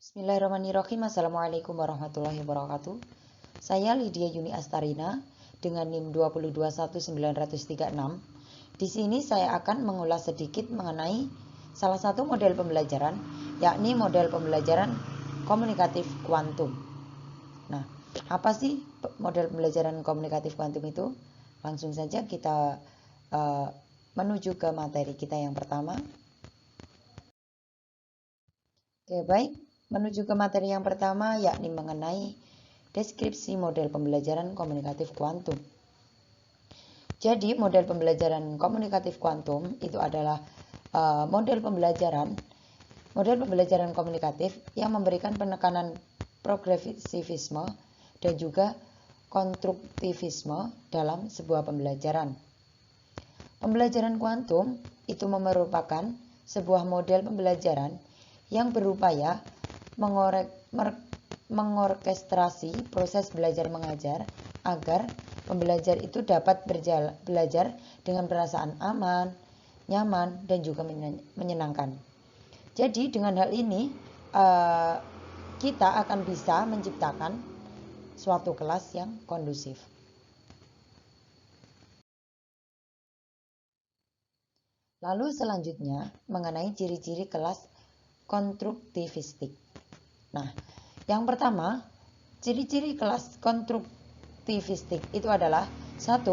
Bismillahirrahmanirrahim. Assalamualaikum warahmatullahi wabarakatuh. Saya Lydia Yuni Astarina dengan NIM 2211936. Di sini saya akan mengulas sedikit mengenai salah satu model pembelajaran, yakni model pembelajaran komunikatif kuantum. Nah, apa sih model pembelajaran komunikatif kuantum itu? Langsung saja kita menuju ke materi kita yang pertama. Oke, baik. Menuju ke materi yang pertama, yakni mengenai deskripsi model pembelajaran komunikatif kuantum. Jadi, model pembelajaran komunikatif kuantum itu adalah model pembelajaran komunikatif yang memberikan penekanan progresivisme dan juga konstruktivisme dalam sebuah pembelajaran. Pembelajaran kuantum itu merupakan sebuah model pembelajaran yang berupaya mengorkestrasi proses belajar mengajar agar pembelajar itu dapat belajar dengan perasaan aman, nyaman, dan juga menyenangkan. Jadi dengan hal ini kita akan bisa menciptakan suatu kelas yang kondusif. Lalu selanjutnya mengenai ciri-ciri kelas konstruktivistik. Nah, yang pertama, ciri-ciri kelas konstruktivistik itu adalah 1.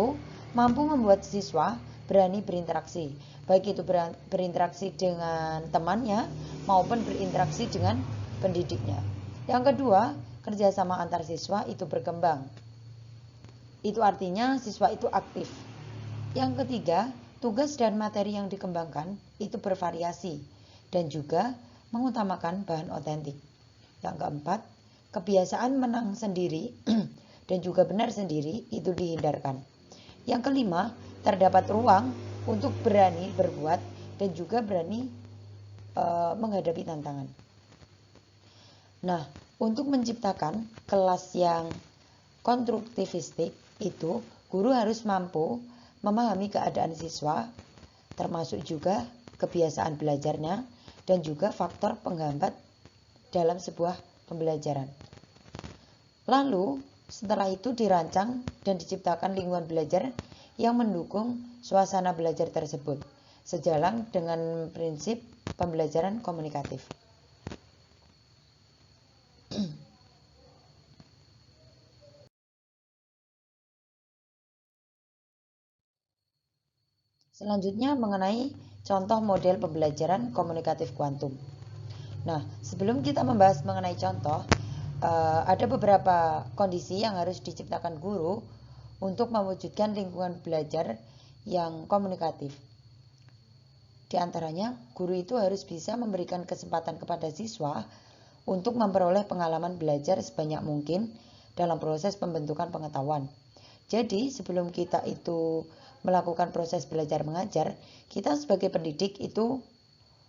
Mampu membuat siswa berani berinteraksi, baik itu berinteraksi dengan temannya maupun berinteraksi dengan pendidiknya. Yang kedua, kerjasama antar siswa itu berkembang. Itu artinya siswa itu aktif. Yang ketiga, tugas dan materi yang dikembangkan itu bervariasi dan juga mengutamakan bahan otentik. Yang keempat, kebiasaan menang sendiri dan juga benar sendiri itu dihindarkan. Yang kelima, terdapat ruang untuk berani berbuat dan juga berani menghadapi tantangan. Nah, untuk menciptakan kelas yang konstruktivistik itu, guru harus mampu memahami keadaan siswa, termasuk juga kebiasaan belajarnya dan juga faktor penghambat dalam sebuah pembelajaran. Lalu, setelah itu dirancang dan diciptakan lingkungan belajar yang mendukung suasana belajar tersebut, sejalan dengan prinsip pembelajaran komunikatif. Selanjutnya mengenai contoh model pembelajaran komunikatif kuantum. Nah, sebelum kita membahas mengenai contoh, ada beberapa kondisi yang harus diciptakan guru untuk mewujudkan lingkungan belajar yang komunikatif. Di antaranya, guru itu harus bisa memberikan kesempatan kepada siswa untuk memperoleh pengalaman belajar sebanyak mungkin dalam proses pembentukan pengetahuan. Jadi, sebelum kita itu melakukan proses belajar mengajar, kita sebagai pendidik itu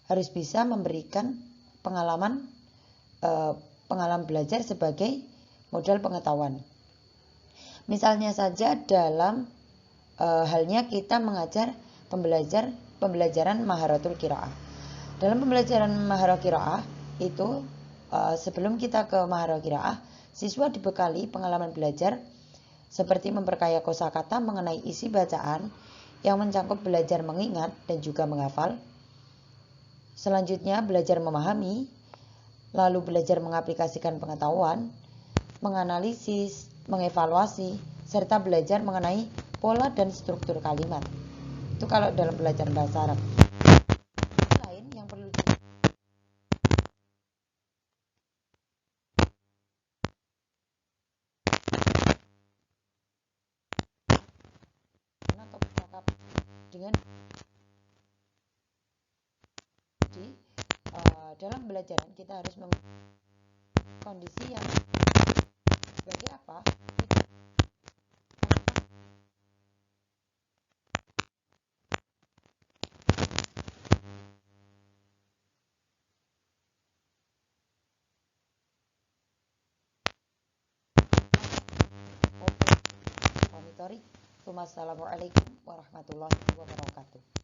harus bisa memberikan pengalaman belajar sebagai modal pengetahuan. Misalnya saja dalam halnya kita mengajar pembelajaran Maharatul Qiraah. Dalam pembelajaran Maharatul Qiraah itu sebelum kita ke Maharatul Qiraah, siswa dibekali pengalaman belajar seperti memperkaya kosakata mengenai isi bacaan yang mencakup belajar mengingat dan juga menghafal. Selanjutnya belajar memahami, lalu belajar mengaplikasikan pengetahuan, menganalisis, mengevaluasi, serta belajar mengenai pola dan struktur kalimat. Itu kalau dalam pelajaran bahasa Arab. Lain yang perlu atau bercakap dengan dalam pembelajaran kita harus kondisi yang sebagai apa? Wassalamualaikum warahmatullahi wabarakatuh.